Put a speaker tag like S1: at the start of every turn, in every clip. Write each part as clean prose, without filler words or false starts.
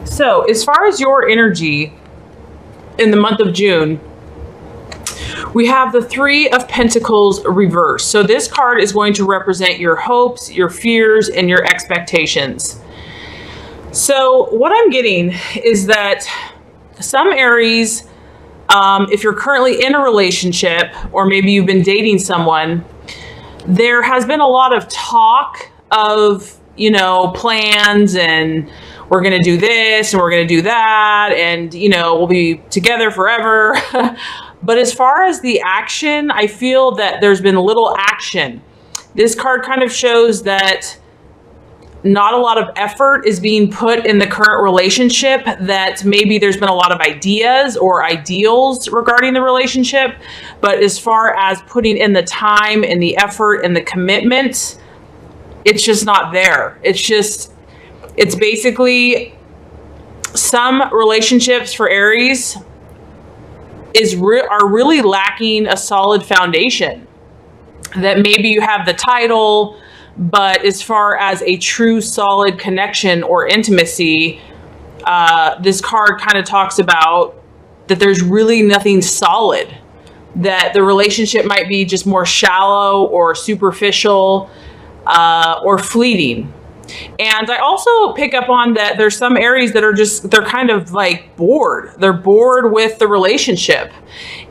S1: So as far as your energy in the month of June, we have the Three of Pentacles reversed. So this card is going to represent your hopes, your fears, and your expectations. So what I'm getting is that some Aries, if you're currently in a relationship, or maybe you've been dating someone, there has been a lot of talk of, you know, plans, and we're going to do this and we're going to do that, and, you know, we'll be together forever. But as far as the action, I feel that there's been little action. This card kind of shows that not a lot of effort is being put in the current relationship, that maybe there's been a lot of ideas or ideals regarding the relationship, but as far as putting in the time and the effort and the commitment, it's just not there. It's basically, some relationships for Aries are really lacking a solid foundation. That maybe you have the title, but as far as a true solid connection or intimacy, this card kind of talks about that there's really nothing solid, that the relationship might be just more shallow or superficial or fleeting. And I also pick up on that there's some Aries that are they're kind of like bored. They're bored with the relationship.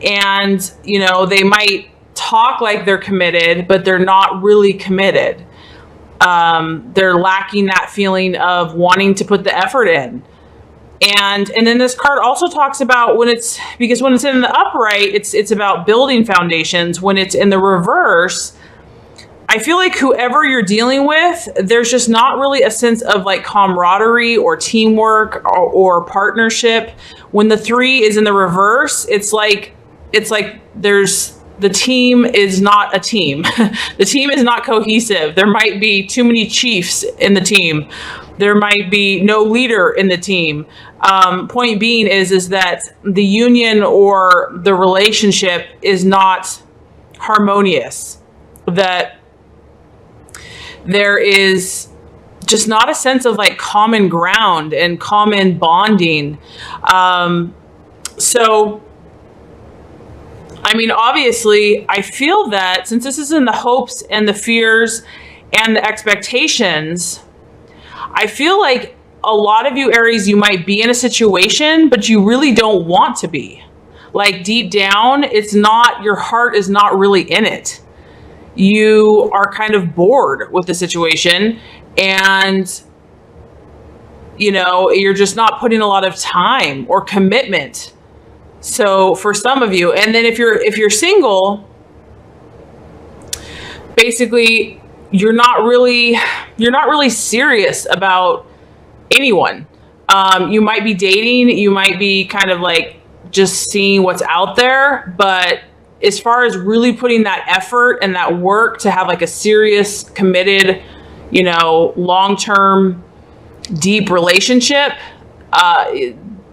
S1: And, you know, they might talk like they're committed, but they're not really committed. They're lacking that feeling of wanting to put the effort in. And then this card also talks about because when it's in the upright, it's about building foundations. When it's in the reverse, I feel like whoever you're dealing with, there's just not really a sense of like camaraderie or teamwork or partnership. When the 3 is in the reverse, it's like the team is not a team. The team is not cohesive. There might be too many chiefs in the team. There might be no leader in the team. Point being is that the union or the relationship is not harmonious. That there is just not a sense of like common ground and common bonding. So, I mean, obviously, I feel that since this is in the hopes and the fears and the expectations, I feel like a lot of you Aries, you might be in a situation, but you really don't want to be. Like deep down, your heart is not really in it. You are kind of bored with the situation, and, you know, you're just not putting a lot of time or commitment. So for some of you, and then if you're single, basically you're not really serious about anyone. You might be dating, you might be kind of like just seeing what's out there, but as far as really putting that effort and that work to have like a serious, committed, you know, long-term, deep relationship,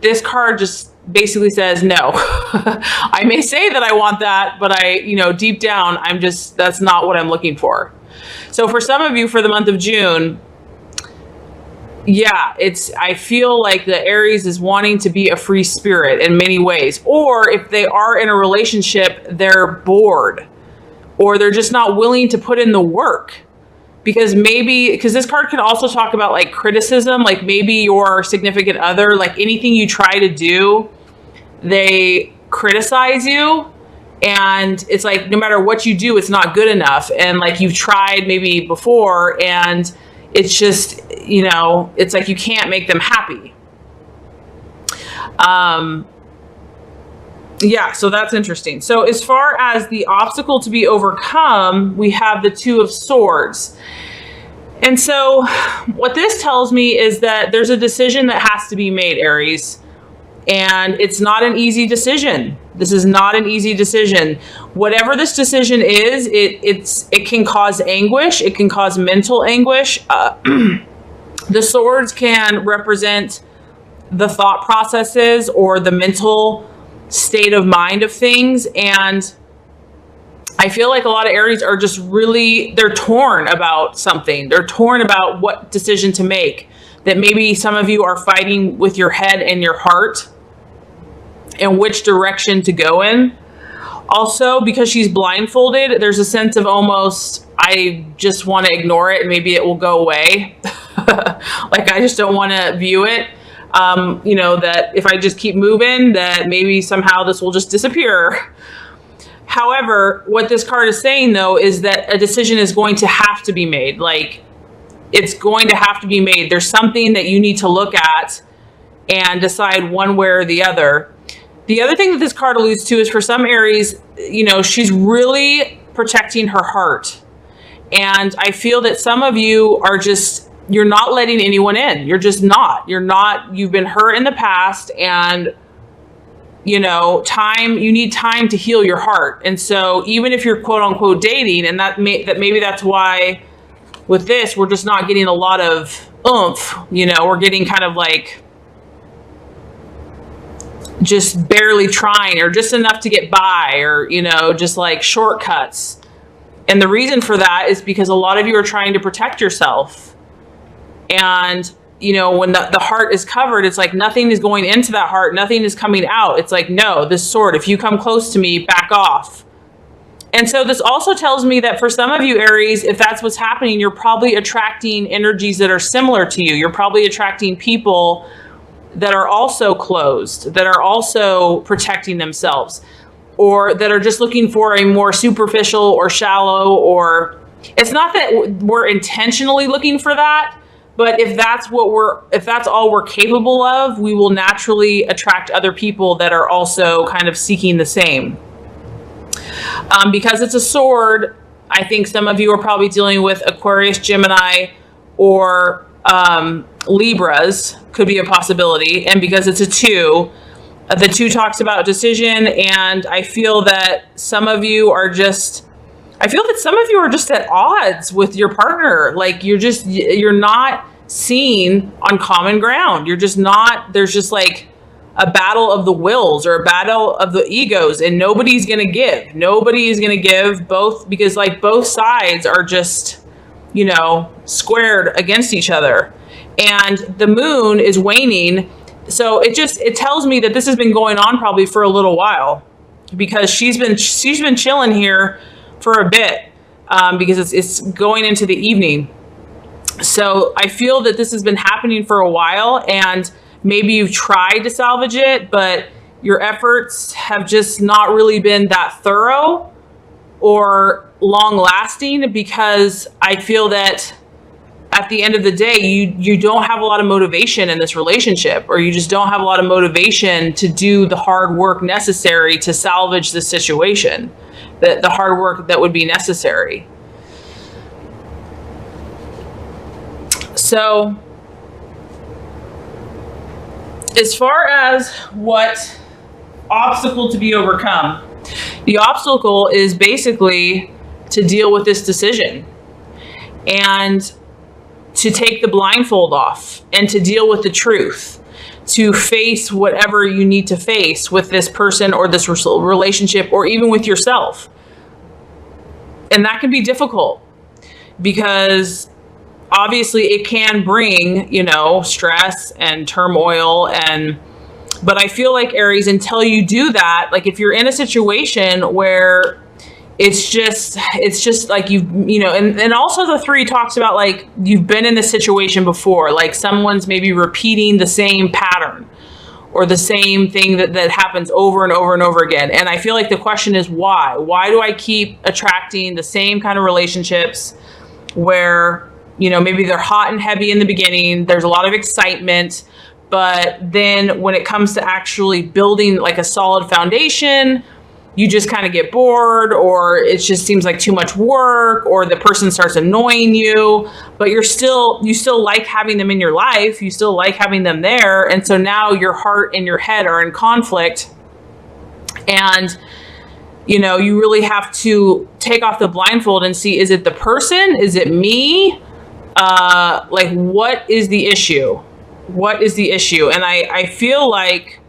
S1: this card just basically says no. I may say that I want that, but deep down, that's not what I'm looking for. So for some of you, for the month of June, yeah, I feel like the Aries is wanting to be a free spirit in many ways. Or if they are in a relationship, they're bored, or they're just not willing to put in the work. Because this card can also talk about like criticism, like maybe your significant other, like anything you try to do, they criticize you. And it's like, no matter what you do, it's not good enough. And like you've tried maybe before, and it's just, you know, it's like you can't make them happy. Yeah, so that's interesting. So as far as the obstacle to be overcome, we have the Two of Swords. And so what this tells me is that there's a decision that has to be made, Aries. And it's not an easy decision. This is not an easy decision. Whatever this decision is, it can cause anguish. It can cause mental anguish. The swords can represent the thought processes or the mental state of mind of things. And I feel like a lot of Aries are just they're torn about something. They're torn about what decision to make. that maybe some of you are fighting with your head and your heart and which direction to go in. Also, because she's blindfolded, there's a sense of almost, I just want to ignore it and maybe it will go away. Like, I just don't want to view it. You know, that if I just keep moving, that maybe somehow this will just disappear. However, what this card is saying, though, is that a decision is going to have to be made. Like, it's going to have to be made. There's something that you need to look at and decide one way or the other. The other thing that this card alludes to is, for some Aries, you know, she's really protecting her heart. And I feel that some of you are just, you're not letting anyone in. You're just not. You're not. You've been hurt in the past, and, you know, you need time to heal your heart. And so even if you're quote unquote dating, and maybe that's why with this, we're just not getting a lot of oomph, you know, we're getting kind of like just barely trying, or just enough to get by, or, you know, just like shortcuts. And the reason for that is because a lot of you are trying to protect yourself. And, you know, when the heart is covered, it's like nothing is going into that heart. Nothing is coming out. It's like, no, this sword, if you come close to me, back off. And so this also tells me that for some of you, Aries, if that's what's happening, you're probably attracting energies that are similar to you. You're probably attracting people that are also closed, that are also protecting themselves, or that are just looking for a more superficial or shallow, or it's not that we're intentionally looking for that, but if that's all we're capable of, we will naturally attract other people that are also kind of seeking the same. Because it's a sword, I think some of you are probably dealing with Aquarius, Gemini, or Libras could be a possibility. And because it's a 2, the 2 talks about decision. And I feel that some of you are just, at odds with your partner. Like, you're not seen on common ground. You're just not, there's just like a battle of the wills, or a battle of the egos, and nobody's going to give. Nobody is going to give, because like both sides are just, you know, squared against each other. And the moon is waning. So it tells me that this has been going on probably for a little while, because she's been chilling here for a bit, because it's going into the evening. So I feel that this has been happening for a while, and maybe you've tried to salvage it, but your efforts have just not really been that thorough or long lasting, because I feel that at the end of the day, you don't have a lot of motivation in this relationship, or you just don't have a lot of motivation to do the hard work necessary to salvage the situation, the hard work that would be necessary. So as far as what obstacle to be overcome, the obstacle is basically to deal with this decision and to take the blindfold off and to deal with the truth, to face whatever you need to face with this person or this relationship, or even with yourself. And that can be difficult, because obviously it can bring, you know, stress and turmoil. But I feel like, Aries, until you do that, like if you're in a situation where it's just like you know, and also the 3 talks about like you've been in this situation before, like someone's maybe repeating the same pattern or the same thing that happens over and over and over again. And I feel like the question is why? Why do I keep attracting the same kind of relationships where, you know, maybe they're hot and heavy in the beginning, there's a lot of excitement, but then when it comes to actually building like a solid foundation, you just kind of get bored, or it just seems like too much work, or the person starts annoying you, but you still like having them in your life. You still like having them there. And so now your heart and your head are in conflict, and, you know, you really have to take off the blindfold and see, is it the person? Is it me? Like, what is the issue? What is the issue? And I feel like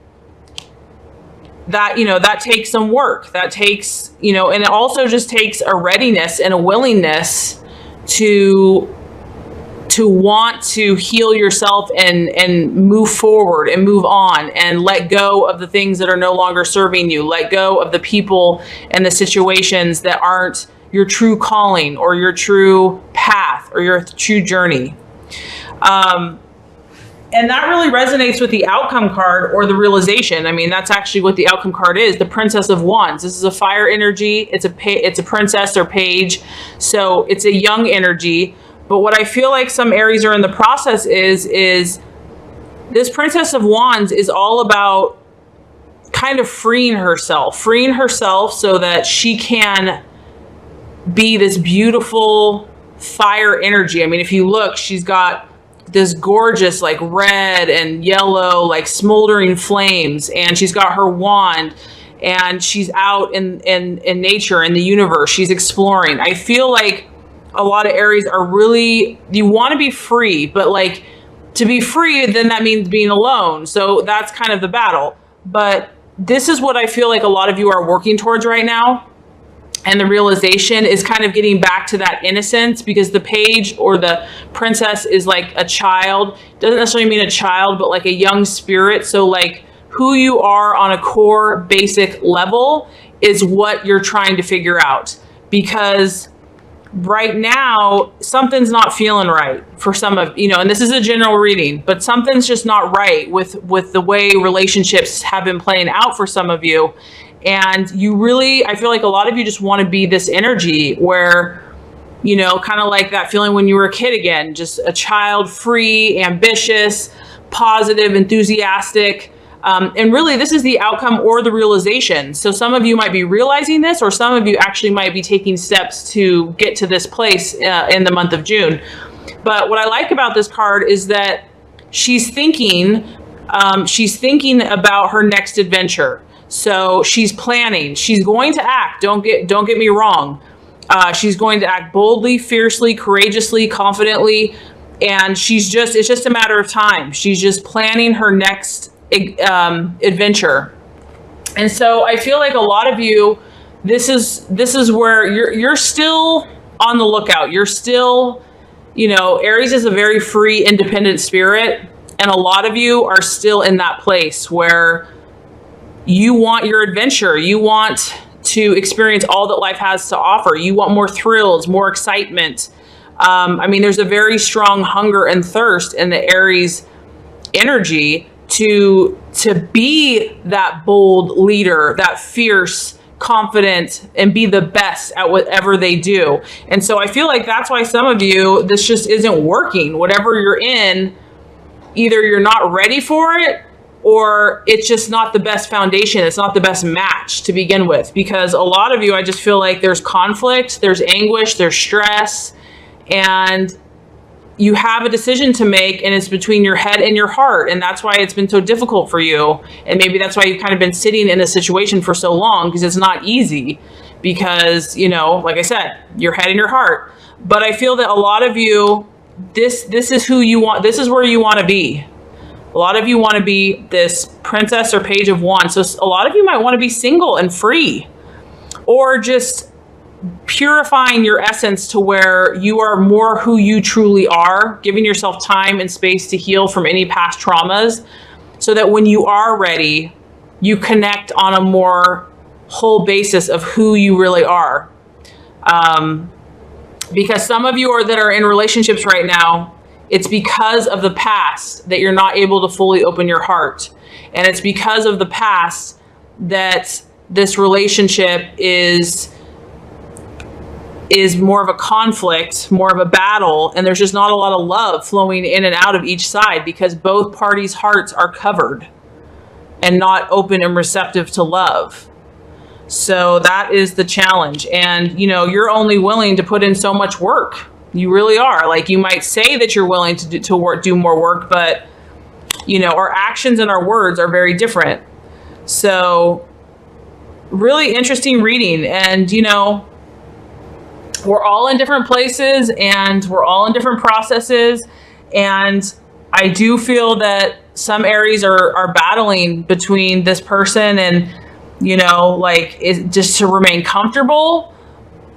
S1: that, you know, that takes some work. That takes, you know, and it also just takes a readiness and a willingness to to want to heal yourself and move forward and move on and let go of the things that are no longer serving you. Let go of the people and the situations that aren't your true calling or your true path or your true journey. And that really resonates with the outcome card or the realization. I mean, that's actually what the outcome card is, the Princess of Wands. This is a fire energy. It's a princess or page. So it's a young energy. But what I feel like some Aries are in the process is this Princess of Wands is all about kind of freeing herself so that she can be this beautiful fire energy. I mean, if you look, she's got this gorgeous like red and yellow like smoldering flames, and she's got her wand, and she's out in nature, in the universe. She's exploring. I feel like a lot of Aries are really, you want to be free, but like to be free, then that means being alone. So that's kind of the battle. But this is what I feel like a lot of you are working towards right now. And the realization is kind of getting back to that innocence, because the page or the princess is like a child. Doesn't necessarily mean a child, but like a young spirit. So like who you are on a core basic level is what you're trying to figure out. Because right now, something's not feeling right for some of, you know, and this is a general reading, but something's just not right with the way relationships have been playing out for some of you. And you really, I feel like a lot of you just want to be this energy where, you know, kind of like that feeling when you were a kid again, just a child, free, ambitious, positive, enthusiastic. And really, this is the outcome or the realization. So some of you might be realizing this, or some of you actually might be taking steps to get to this place in the month of June. But what I like about this card is that she's thinking about her next adventure. So she's planning. She's going to act. Don't get me wrong. She's going to act boldly, fiercely, courageously, confidently, and it's just a matter of time. She's just planning her next adventure. And so I feel like a lot of you, this is where you're still on the lookout. You're still, you know, Aries is a very free, independent spirit, and a lot of you are still in that place where you want your adventure. You want to experience all that life has to offer. You want more thrills, more excitement. I mean, there's a very strong hunger and thirst in the Aries energy to be that bold leader, that fierce, confident, and be the best at whatever they do. And so I feel like that's why some of you, this just isn't working. Whatever you're in, either you're not ready for it, or it's just not the best foundation. It's not the best match to begin with, because a lot of you, I just feel like there's conflict, there's anguish, there's stress, and you have a decision to make, and it's between your head and your heart. And that's why it's been so difficult for you. And maybe that's why you've kind of been sitting in a situation for so long, because it's not easy, because, you know, like I said, your head and your heart. But I feel that a lot of you, this is who you want. This is where you want to be. A lot of you want to be this princess or page of wands. So a lot of you might want to be single and free, or just purifying your essence to where you are more who you truly are, giving yourself time and space to heal from any past traumas, so that when you are ready, you connect on a more whole basis of who you really are. Because some of you that are in relationships right now, it's because of the past that you're not able to fully open your heart. And it's because of the past that this relationship is more of a conflict, more of a battle, and there's just not a lot of love flowing in and out of each side, because both parties' hearts are covered and not open and receptive to love. So that is the challenge. And, you know, you're only willing to put in so much work. You really are. Like, you might say that you're willing to do more work, but, you know, our actions and our words are very different. So really interesting reading. And, you know, we're all in different places, and we're all in different processes. And I do feel that some Aries are battling between this person and, you know, like, just to remain comfortable,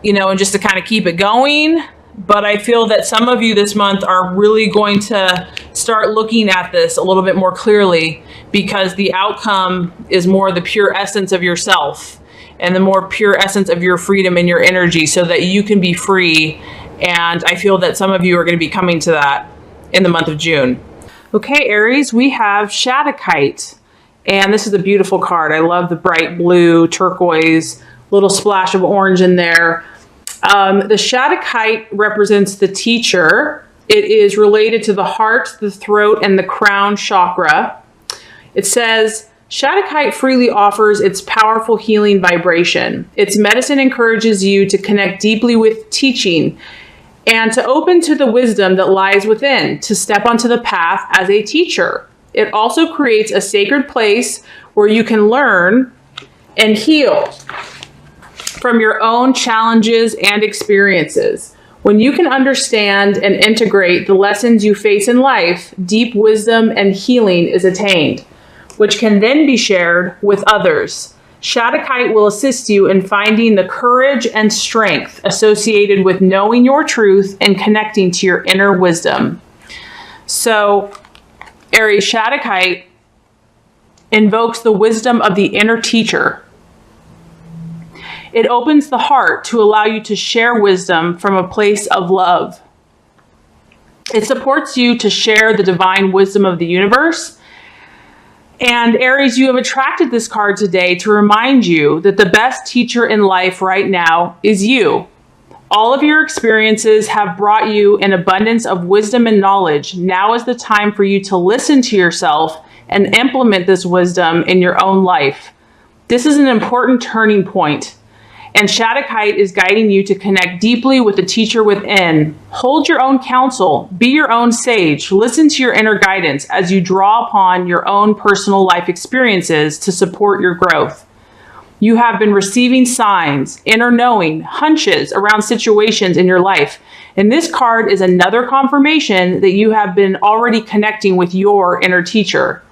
S1: you know, and just to kind of keep it going. but I feel that some of you this month are really going to start looking at this a little bit more clearly, because the outcome is more the pure essence of yourself and the more pure essence of your freedom and your energy, so that you can be free. And I feel that some of you are going to be coming to that in the month of June. Okay, Aries, we have Shaddakite. And this is a beautiful card. I love the bright blue, turquoise, little splash of orange in there. The Shaddakite represents the teacher. It is related to the heart, the throat, and the crown chakra. It says, Shaddakite freely offers its powerful healing vibration. Its medicine encourages you to connect deeply with teaching and to open to the wisdom that lies within, to step onto the path as a teacher. It also creates a sacred place where you can learn and heal from your own challenges and experiences. When you can understand and integrate the lessons you face in life, deep wisdom and healing is attained, which can then be shared with others. Shaddakite will assist you in finding the courage and strength associated with knowing your truth and connecting to your inner wisdom. So, Aries, Shaddakite invokes the wisdom of the inner teacher. It opens the heart to allow you to share wisdom from a place of love. It supports you to share the divine wisdom of the universe. And Aries, you have attracted this card today to remind you that the best teacher in life right now is you. All of your experiences have brought you an abundance of wisdom and knowledge. Now is the time for you to listen to yourself and implement this wisdom in your own life. This is an important turning point, and Shaddakite is guiding you to connect deeply with the teacher within. Hold your own counsel, be your own sage, listen to your inner guidance as you draw upon your own personal life experiences to support your growth. You have been receiving signs, inner knowing, hunches around situations in your life. And this card is another confirmation that you have been already connecting with your inner teacher.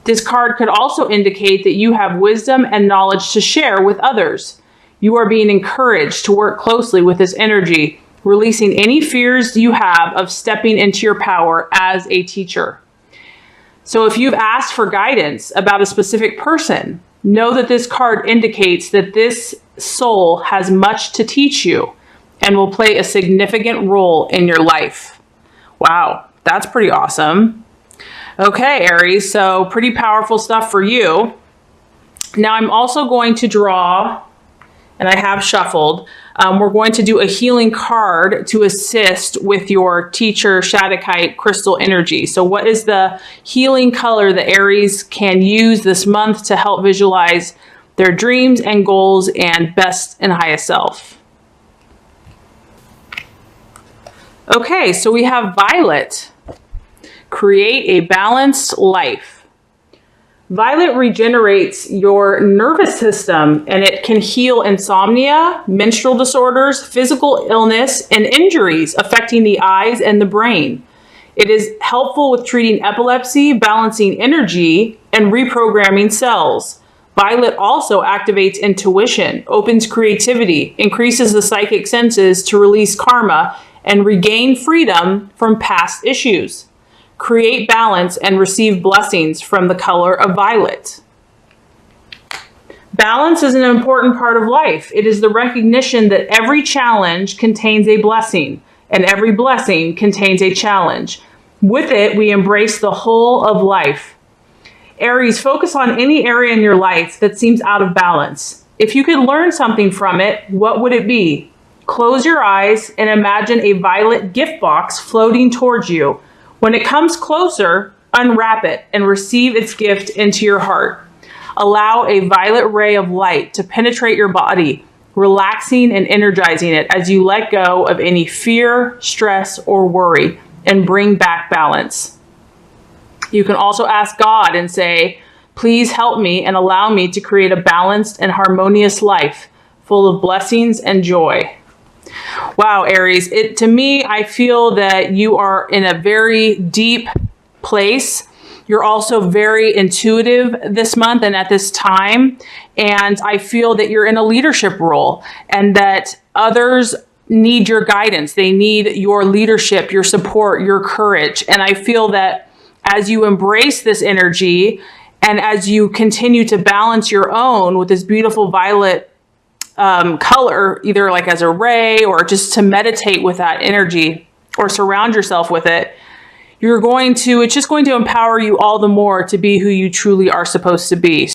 S1: This card could also indicate that you have wisdom and knowledge to share with others. You are being encouraged to work closely with this energy, releasing any fears you have of stepping into your power as a teacher. So if you've asked for guidance about a specific person, know that this card indicates that this soul has much to teach you and will play a significant role in your life. Wow, that's pretty awesome. Okay, Aries, so pretty powerful stuff for you. Now I'm also going to draw, and I have shuffled, we're going to do a healing card to assist with your teacher Shaddakite crystal energy. So what is the healing color that Aries can use this month to help visualize their dreams and goals and best and highest self? Okay, so we have Violet. Create a balanced life. Violet regenerates your nervous system, and it can heal insomnia, menstrual disorders, physical illness, and injuries affecting the eyes and the brain. It is helpful with treating epilepsy, balancing energy, and reprogramming cells. Violet also activates intuition, opens creativity, increases the psychic senses to release karma, and regain freedom from past issues. Create balance and receive blessings from the color of violet. Balance is an important part of life. It is the recognition that every challenge contains a blessing, and every blessing contains a challenge. With it, we embrace the whole of life. Aries, focus on any area in your life that seems out of balance. If you could learn something from it, what would it be? Close your eyes and imagine a violet gift box floating towards you. When it comes closer, unwrap it and receive its gift into your heart. Allow a violet ray of light to penetrate your body, relaxing and energizing it as you let go of any fear, stress, or worry and bring back balance. You can also ask God and say, please help me and allow me to create a balanced and harmonious life full of blessings and joy. Wow, Aries, to me, I feel that you are in a very deep place. You're also very intuitive this month and at this time. And I feel that you're in a leadership role and that others need your guidance. They need your leadership, your support, your courage. And I feel that as you embrace this energy and as you continue to balance your own with this beautiful violet color, either like as a ray or just to meditate with that energy or surround yourself with it, it's just going to empower you all the more to be who you truly are supposed to be.